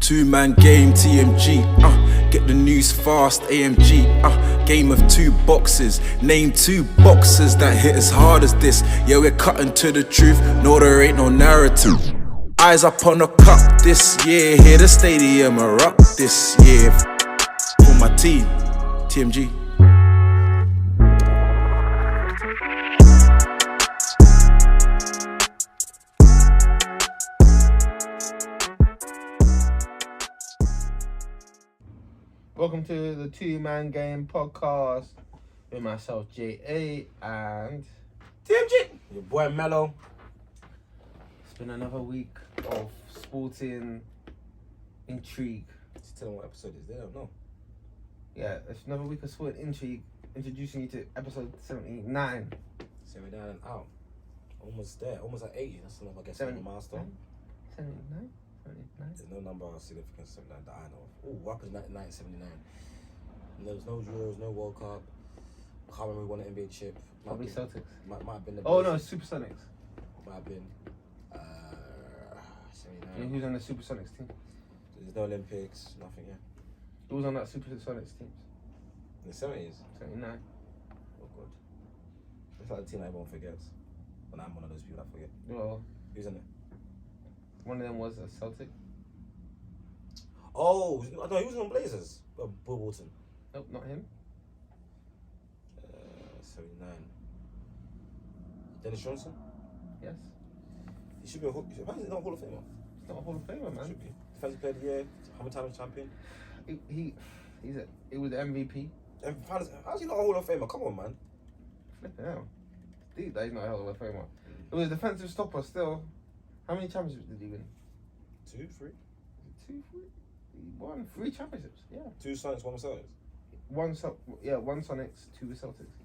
Two-man game, TMG, get the news fast, AMG, game of two boxes. Name two boxers that hit as hard as this. Yeah, we're cutting to the truth, no, there ain't no narrative. Eyes up on the cup this year, hear the stadium erupt this year. For my team, TMG. Welcome to the Two-Man Game podcast with myself, J.A. and TMG, your boy Mello. It's been another week of sporting intrigue. Just tell them what episode is, they don't know. Yeah, it's another week of sporting intrigue, introducing you to episode 79. 79 and out. Almost there, almost at 80. That's enough, I guess, 70, on the milestone. 79? 79? There's no number of significance that I know of. Oh, what happened in 1979? There was no Euros, no World Cup. I can't remember who won the NBA chip. Probably Celtics. Might have been the Oh no, Supersonics. Might have been 79. Who's on the Supersonics team? There's no Olympics, nothing, yeah. Who was on that Supersonics team? In the 70s? 79. Oh, God. It's like a team that everyone forgets. But I'm one of those people that forget. Well, Who's in it? one of them was a Celtic. Oh, no, he was on Blazers. Bill Walton. Nope, not him. 79. Dennis Johnson? Yes. He should be a Hall. Why is he not a Hall of Famer? He's not a Hall of Famer, man. Should be. Defensive Player of the Year, how many times champion? He was the MVP. And how's he not a Hall of Famer? Come on, man. Flipping hell. Dude, that he's not a Hall of Famer. It was a defensive stopper still. How many championships did he win? 2, 3? 2, 3? He won 3 championships, yeah. 2 Sonics, 1 Celtics. One Sonics, 2 Celtics.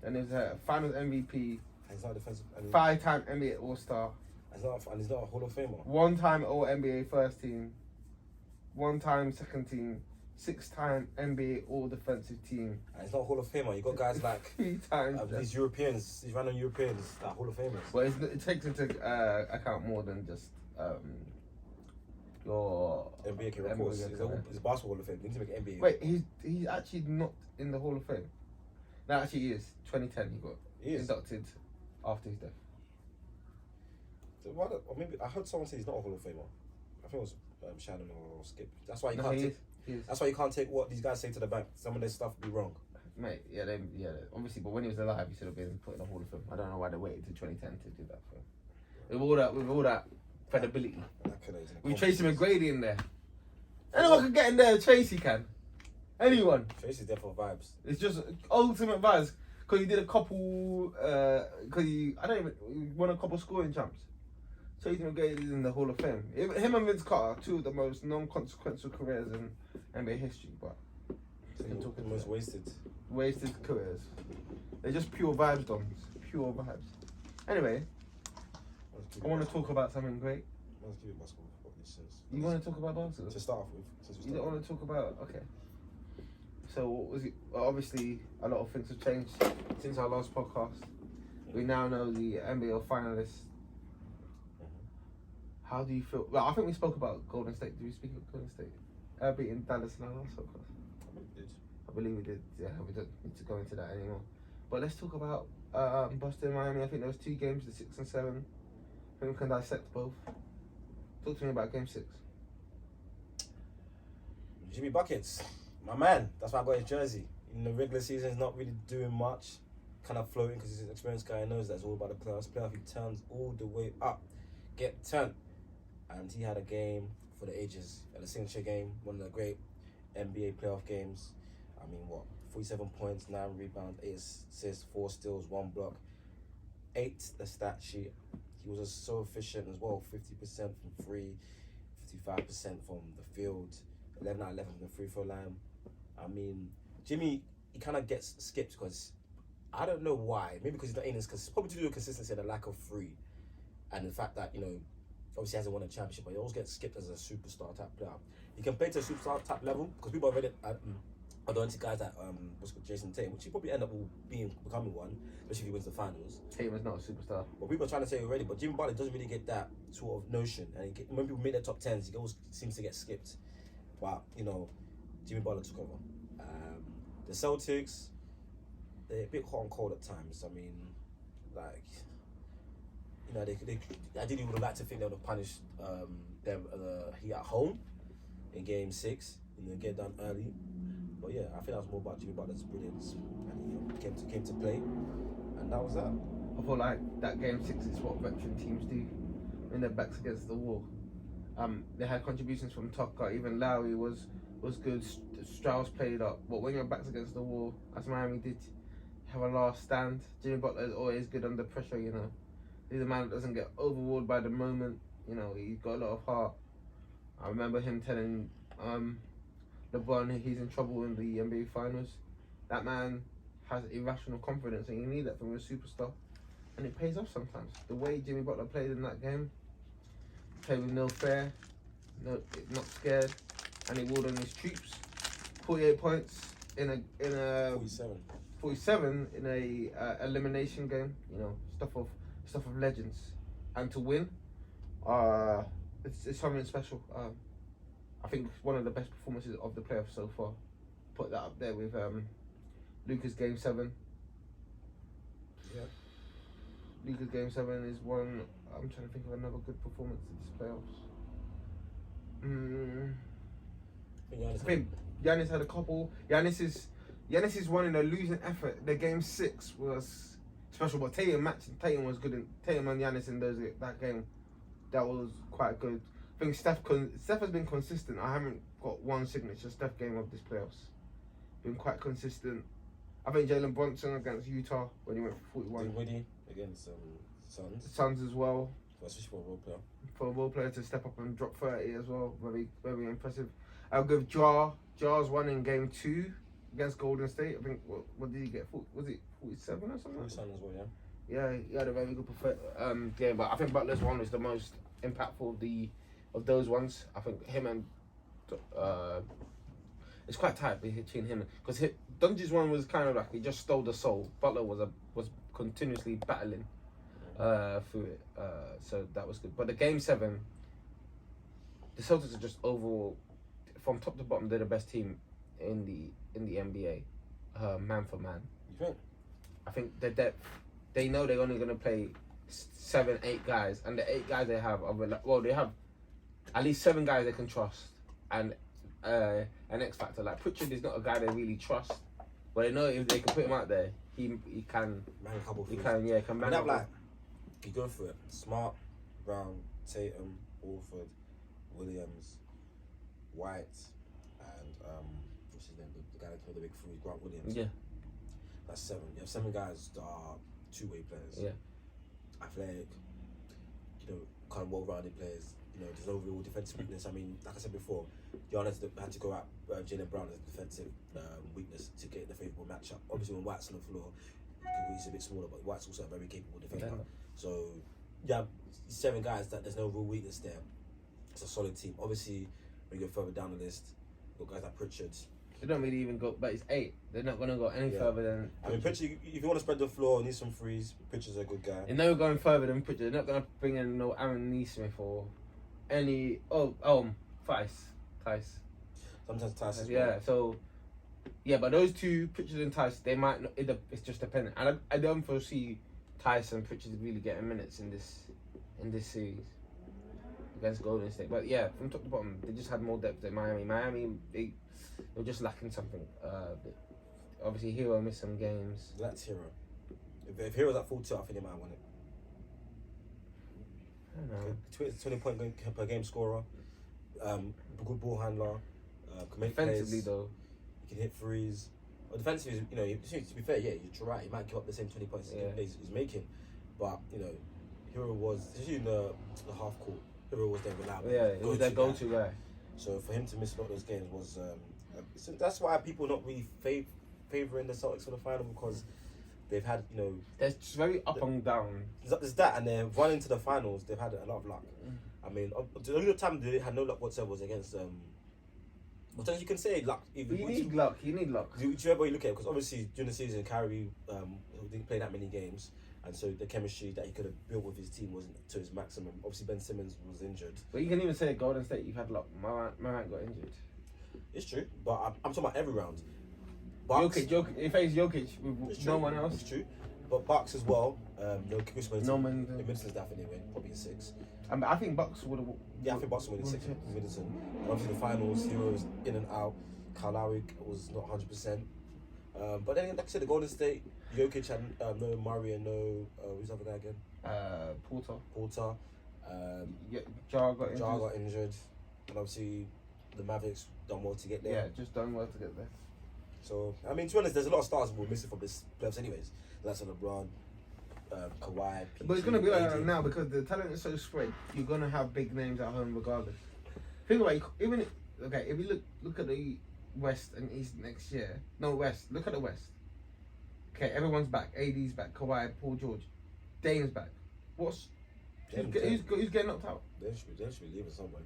And there's a finals MVP, And he's not defensive. 5-time NBA All-Star, And he's not a Hall of Famer. 1-time All-NBA first team, 1-time second team, 6-time NBA All-Defensive team. And he's not a Hall of Famer. You got guys like 3 times. these Europeans, these random Europeans that are Hall of Famers. But it takes into account more than just your NBA can records. It's basketball Hall of Fame. You need to make an NBA. Wait, he's actually not in the Hall of Fame. No, actually he is. 2010 he got inducted after his death. So or maybe I heard someone say he's not a Hall of Famer. I think it was Shannon or Skip. That's why you can't take. He is. That's why you can't take what these guys say to the bank. Some of their stuff be wrong. Mate, yeah, obviously, but when he was alive, he should have been put in the Hall of Fame. I don't know why they waited till 2010 to do that for him. With all that credibility. We Tracy McGrady in there. Anyone can get in there, Tracy can. Anyone. Tracy's there for vibes. It's just ultimate vibes. Because he did a couple, he won a couple scoring champs. Tracy McGrady is in the Hall of Fame. Him and Vince Carter, 2 of the most non-consequential careers in NBA history, but The most wasted careers. They're just pure vibes, Dons. Pure vibes. Anyway, I want to talk about something great. Let's give it basketball. You want to talk about basketball? To start off with. You don't want to talk about... Okay. So, what was it? Well, obviously, a lot of things have changed since our last podcast. We now know the NBA finalists. How do you feel? Well, I think we spoke about Golden State. Did we speak about Golden State? Beating Dallas in our last podcast. I believe we did. Yeah, we don't need to go into that anymore. But let's talk about Boston, Miami. I think there was 2 games, the 6 and 7. I think we can dissect both. Talk to me about Game 6. Jimmy Buckets, my man. That's why I got his jersey. In the regular season, he's not really doing much. Kind of floating because he's an experienced guy. He knows that's all about the playoffs. He turns all the way up. Get turned. And he had a game for the ages. Had a signature game. One of the great NBA playoff games. 47 points, 9 rebounds, 8 assists, 4 steals, 1 block. 8 the stat sheet. He was so efficient as well. 50% from 3, 55% from the field, 11 out of 11 from the free throw line. Jimmy, he kind of gets skipped because I don't know why. Maybe because he's not in his probably to do with consistency and the lack of free, and the fact that obviously he hasn't won a championship, but he always gets skipped as a superstar type player. He can play to a superstar type level because people are already I don't see guys like what's called Jason Tatum, which he probably end up becoming one, especially if he wins the finals. Tatum is not a superstar. But people are trying to say already, but Jimmy Butler doesn't really get that sort of notion, and when people make their top tens, he always seems to get skipped. But you know, Jimmy Butler took over. The Celtics, they're a bit hot and cold at times. I mean, like, you know, they ideally would have liked to think they would have punished them here at home in Game 6, you know, get done early. But yeah, I think that was more about Jimmy Butler's brilliance, and he came to play, and that was that. I feel like that Game 6 is what veteran teams do when their backs against the wall. They had contributions from Tucker, even Lowry was good. Strauss played up, but when your back's against the wall, as Miami did, have a last stand. Jimmy Butler is always good under pressure. You know, he's a man that doesn't get overruled by the moment. You know, he's got a lot of heart. I remember him telling LeBron he's in trouble in the NBA Finals. That man has irrational confidence, and you need that from a superstar, and it pays off sometimes. The way Jimmy Butler played in that game, played with no fear, not scared, and he walled on his troops. 48 points in a 47 in a elimination game. You know, stuff of legends, and to win, it's something special. I think it's one of the best performances of the playoffs so far. Put that up there with Luka's Game 7. Yeah. Luka's Game 7 is one. I'm trying to think of another good performance in this playoffs. I think Giannis had a couple. Giannis is one in a losing effort. The Game 6 was special, but Tatum was good. Tatum and Giannis in that game, that was quite good. I think Steph has been consistent. I haven't got one signature Steph game of this playoffs. Been quite consistent. I think Jalen Brunson against Utah when he went for 41. Dinwiddie against Suns. Suns as well. Especially for a role player. For a role player to step up and drop 30 as well. Very, very impressive. I'll give Jar's one in Game 2 against Golden State. I think, what did he get? Was it 47 or something? 47 as well, yeah. Yeah, he had a very good game, but I think Butler's one is the most impactful of those ones. I think him and it's quite tight between him, because Dungy's one was kind of like he just stole the soul. Butler was continuously battling through it, so that was good. But the Game 7, the Celtics are just overall, from top to bottom, they're the best team in the NBA, man for man. You think? I think their depth. They know they're only gonna play 7, 8 guys, and the 8 guys they have they have at least 7 guys they can trust, and an X factor. Like Pritchard is not a guy they really trust, but they know if they can put him out there, he can. Man, a couple. He can man. Like you go for it. Smart, Brown, Tatum, Orford, Williams, White, and what's his name? The guy that killed the big three, Grant Williams. Yeah. That's 7. You have 7 guys that are two-way players. Yeah. Athletic, you know, kind of well-rounded players. You know, there's no real defensive weakness. I mean, like I said before, Giannis had to go out Jaylen Brown as a defensive weakness to get the favourable matchup. Obviously, when White's on the floor, he's a bit smaller, but White's also a very capable defender. Yeah. So, yeah, 7 guys that there's no real weakness there. It's a solid team. Obviously, when you go further down the list, you've got guys like Pritchard. They don't really even go, but it's 8. They're not going to go any further than. I mean, Pritchard, if you want to spread the floor, need some threes, Pritchard's a good guy. They're never going further than Pritchard. They're not going to bring in no Aaron Neesmith or any. Tice. Sometimes Tice as well. Yeah, so. Yeah, but those two, Pritchard and Tice, they might not. It's just dependent. I don't foresee Tice and Pritchard really getting minutes in this series against Golden State. But yeah, from top to bottom, they just had more depth than Miami. Miami, they were just lacking something. Obviously, Hero missed some games. That's Hero. If Hero's at full tilt, I think he might win it. I don't know. 20 point per game scorer. Good ball handler. Can make Defensively, plays. though. He can hit threes. Well, defensively, you know, to be fair, yeah, you're right. He might give up the same 20 points he's making. But, you know, Hero was, especially in the half court, Hero was their reliable. Yeah, he was their go-to guy. So for him to miss a lot of those games was, so that's why people not really favouring the Celtics for the final, because they've had, you know, There's just very up and down. There's that, and they're running to the finals. They've had a lot of luck. I mean, the only time they had no luck whatsoever was against But as you can say, luck. But you need luck. You need luck. Whichever way you look at it, because obviously during the season, Kyrie didn't play that many games, and so the chemistry that he could have built with his team wasn't to his maximum. Obviously, Ben Simmons was injured. But you can even say at Golden State, you've had luck. My man got injured. It's true, but I'm talking about every round. Bucks, Jokic. He faced Jokic with no one else. It's true, but Bucks as well. No Chris Middleton. No Middleton. Middleton's definitely win, probably in 6. I think Bucks would have. Yeah, I think Bucks would win in 6. Middleton. And obviously the finals, he was in and out. Kyle Lowry was not 100%. But then, like I said, the Golden State, Jokic had no Murray and no who's the other guy again? Porter. Jar got injured, and obviously the Mavericks done well to get there. Yeah, just done well to get there. So I mean, to be honest, there's a lot of stars we're missing from this playoffs, anyways. That's LeBron, Kawhi. PG, But it's gonna be like AD. that now because the talent is so spread. You're gonna have big names at home regardless. Think about it, even if you look at the West and East next year. No, West. Look at the West. Okay, everyone's back. AD's back. Kawhi, Paul George, Dame's back. Who's getting knocked out? They should be leaving somewhere.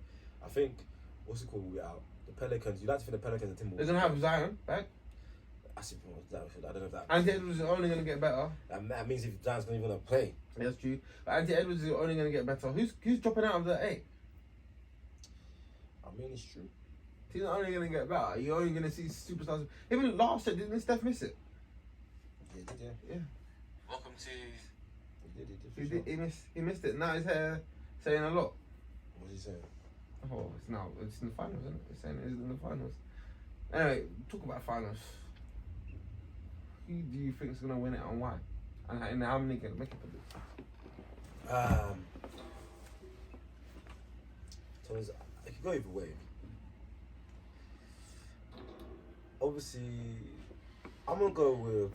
I think what's it called? Will be out. The Pelicans. You like to think the Pelicans and Timberwolves. They're gonna have Zion back. I don't know if that. Anthony Edwards is only gonna get better. That means if Zion's not even gonna play. That's true. But Anthony Edwards is only gonna get better. Who's dropping out of the 8? I mean, it's true. He's not only gonna get better. You're only gonna see superstars. Even last year, didn't Steph miss it? Yeah. Welcome to. He did. He missed it. Now his hair saying a lot. What's he saying? Oh, it's in the finals, isn't it? It's saying it's in the finals. Anyway, talk about finals. Who do you think is gonna win it and why? And how many can make it for this? So it could go either way. Obviously, I'm gonna go with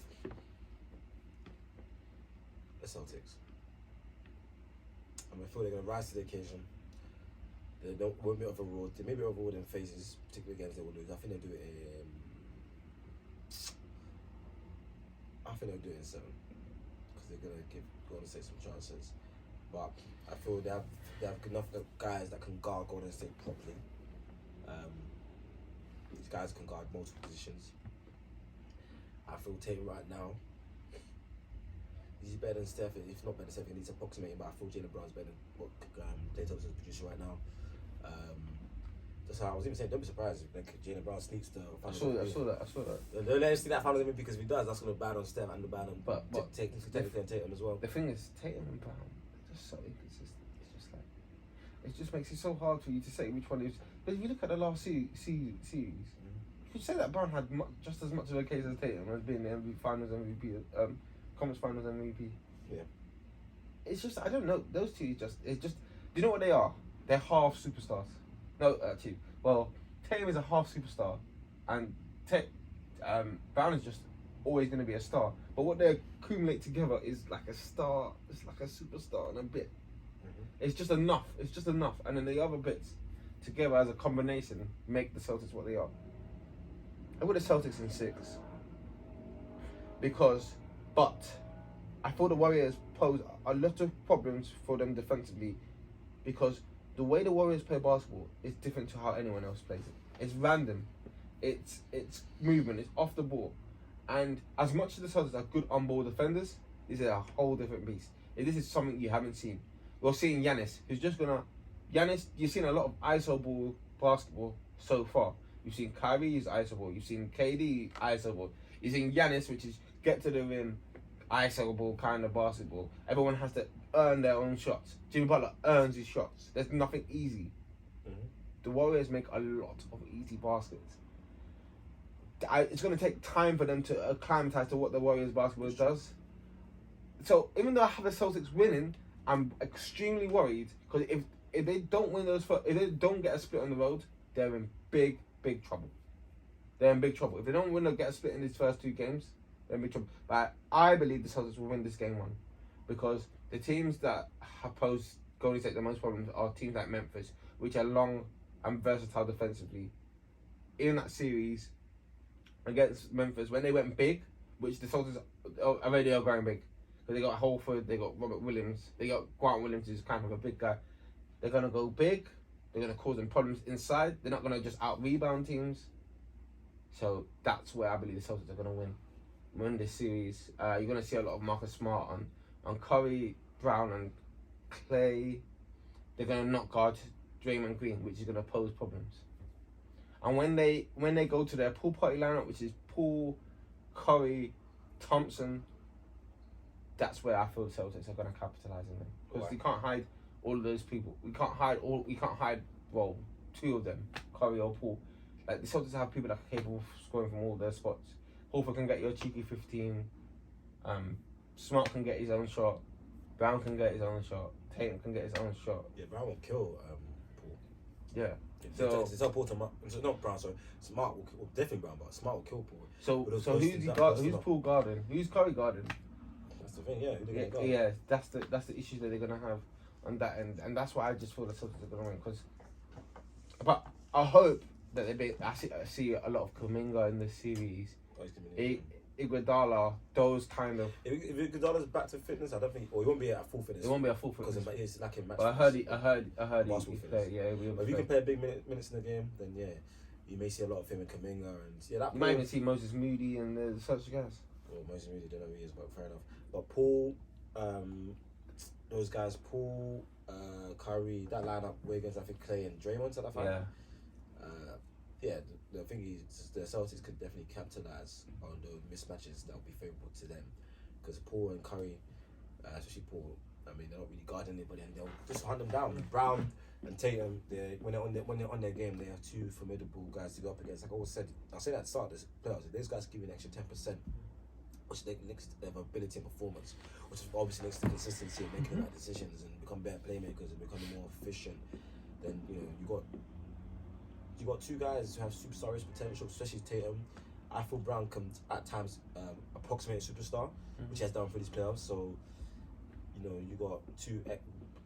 the Celtics. I feel they're gonna rise to the occasion. They won't be overruled. They may be overruled in phases, particularly games they will lose. I think they'll do it in. I think they'll do it in 7 because they're gonna give Golden State some chances. But I feel they have enough guys that can guard Golden State properly. These guys can guard multiple positions. I feel Tatum right now. He's better than Steph. If not better than Steph, he needs to approximate him. But I feel Jaylen Brown's better than what Klay Thompson is producing right now. That's how I was even saying. Don't be surprised if Jaylen Brown sneaks the. I saw that. Don't let him see that finals MVP because if he does, that's going to bad on Steph and the bad on but technically on Tatum as well. The thing is, Tatum and Brown, they're just so inconsistent. It's just like it just makes it so hard for you to say which one is. But if you look at the last series, you could say that Brown had just as much of a case as Tatum as being the Finals MVP, Conference Finals MVP. Yeah. It's just I don't know. Those two do you know what they are? They're half superstars. No, two. Well, Tatum is a half superstar, and Brown is just always going to be a star. But what they accumulate together is like a star. It's like a superstar and a bit. It's just enough. And then the other bits together as a combination make the Celtics what they are. I put the Celtics in 6 but I thought the Warriors pose a lot of problems for them defensively because the way the Warriors play basketball is different to how anyone else plays it. It's random. It's movement. It's off the ball. And as much as the Celtics are good on-ball defenders, this is a whole different beast. This is something you haven't seen. We're seeing Giannis, who's just gonna... Giannis, you've seen a lot of iso ball basketball so far. You've seen Kyrie use iso ball. You've seen KD iso ball. You've seen Giannis, which is get to the rim, iso ball kind of basketball. Everyone has to earn their own shots. Jimmy Butler earns his shots. There's nothing easy. The Warriors make a lot of easy baskets. It's going to take time for them to acclimatize to what the Warriors basketball does. So even though I have the Celtics winning, I'm extremely worried because if they don't win if they don't get a split on the road, they're in big trouble. They're in big trouble. If they don't win or get a split in these first 2 games, they're in big trouble. But I believe the Celtics will win this game 1 because the teams that have posed Golden State the most problems are teams like Memphis, which are long and versatile defensively. In that series against Memphis, when they went big, which the Celtics already are going big, because they got Holford, they got Robert Williams, they got Grant Williams, who's kind of a big guy. They're gonna go big, They're going to cause them problems inside. They're not going to just out-rebound teams. So that's where I believe the Celtics are going to win this series. You're going to see a lot of Marcus Smart on Curry, Brown, and Clay. They're going to not guard Draymond Green, which is going to pose problems. And when they go to their pool party lineup, which is Poole, Curry, Thompson, that's where I feel the Celtics are going to capitalize on them, because you can't hide all of those people. We can't hide well, two of them, Curry or Poole. Like, the Celtics have people that are capable of scoring from all their spots. Horford can get your cheeky 15. Smart can get his own shot. Brown can get his own shot. Tatum can get his own shot. Yeah, Brown will kill Poole. Yeah. So it's not Poole to not Brown. So Smart will definitely Brown, but Smart will kill Poole. So who's Poole guarding? Who's Curry guarding? That's the thing. Yeah. Yeah. That's the issue that they're gonna have on that end, and that's why I just feel the Celtics are gonna win. But I hope that I see a lot of Kuminga in this series. Iguodala, those kind of. If Iguodala's back to fitness, I don't think, or he won't be at full fitness. It won't be at full fitness because he's lacking match. But I heard he's play. Yeah, if you can play big minutes in the game, then yeah, you may see a lot of him in Kuminga, and that. You might even see Moses Moody and such guys. Well, Moses Moody, don't know who he is, but fair enough. But Poole, those guys, Poole, Curry, that lineup, Wiggins, I think Clay and Draymond, that I find. Yeah. The thing is, the Celtics could definitely capitalize on the mismatches that will be favourable to them, because Poole and Curry, especially Poole, I mean, they're not really guarding anybody, and they'll just hunt them down. Brown and Tatum, when they're on their game, they have two formidable guys to go up against. Like I always said, I'll say that at the start of this playoffs, these guys give you an extra 10%, which links to their ability and performance, which obviously links to consistency of making the right decisions and become better playmakers and becoming more efficient. Then you got two guys who have superstarish potential, especially Tatum. I feel Brown can at times approximate a superstar, which he has done for these playoffs. So, you got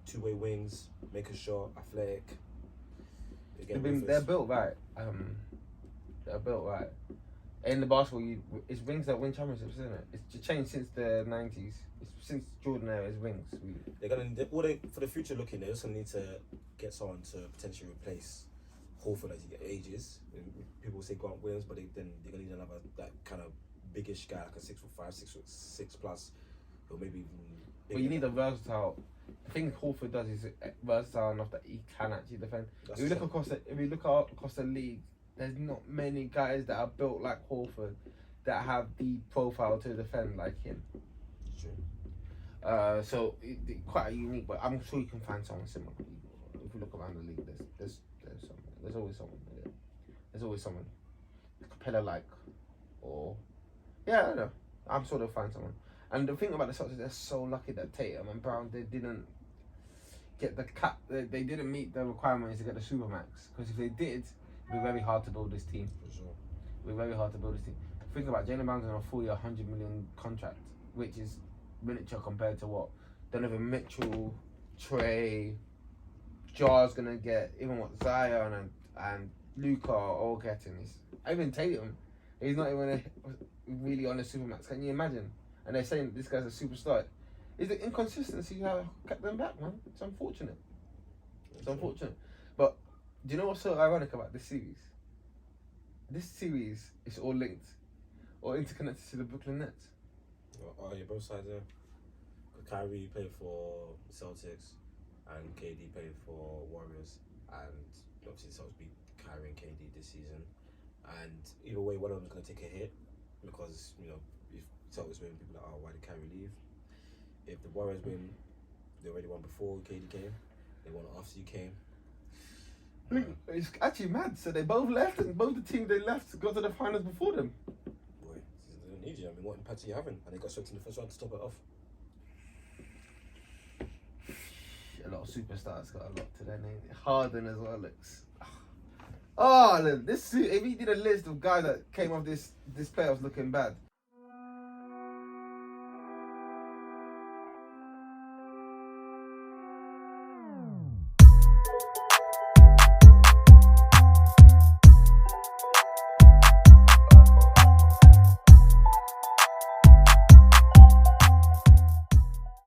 two-way wings, make a shot, athletic. They're built right. They're built right. In the basketball, it's wings that win championships, isn't it? It's changed since the 90s. It's since Jordan era, it's wings. For the future looking, they're just gonna need to get someone to potentially replace Horford as he ages. People say Grant Williams, but they're gonna need another that kind of biggish guy, like a 6'5", 6'6" plus, or maybe even. But you need a versatile. The thing Horford does is versatile enough that he can actually defend. If you look across the league, there's not many guys that are built like Horford that have the profile to defend like him. True. So quite unique, but I'm sure you can find someone similar. If you look around the league, there's someone. There's always someone. Yeah. There's always someone. Capella like, or I don't know. I'm sure they'll find someone. And the thing about the Celtics, they're so lucky that Tatum and Brown, they didn't get the cap. They didn't meet the requirements to get the Supermax. Because if they did, it'd be very hard to build this team. For sure. It'd be very hard to build this team. Think about Jaylen Brown's on a 4-year, $100 million contract, which is miniature compared to what Donovan Mitchell, Trey, Jar's gonna get, even what Zion and Luka are all getting. Even Tatum, he's not even really on the Supermax. Can you imagine? And they're saying this guy's a superstar. Is the inconsistency that kept them back, man? It's unfortunate. It's unfortunate. But do you know what's so ironic about this series? This series is all linked or interconnected to the Brooklyn Nets. Oh, yeah, both sides there. Kyrie played for Celtics and KD played for Warriors, and obviously the Celtics beat Kyrie and KD this season. And either way, one of them's going to take a hit because, if Celtics win, people are like, why did Kyrie leave? If the Warriors win, they already won before KD came. They won after you came. It's actually mad. So they both left, and both the teams they left got to the finals before them. Boy, they don't need you. I mean, what impact are you having? And they got swept in the first round to stop it off. A lot of superstars got a lot to their name. Harden as well looks. Oh, if he did a list of guys that came off this playoffs looking bad,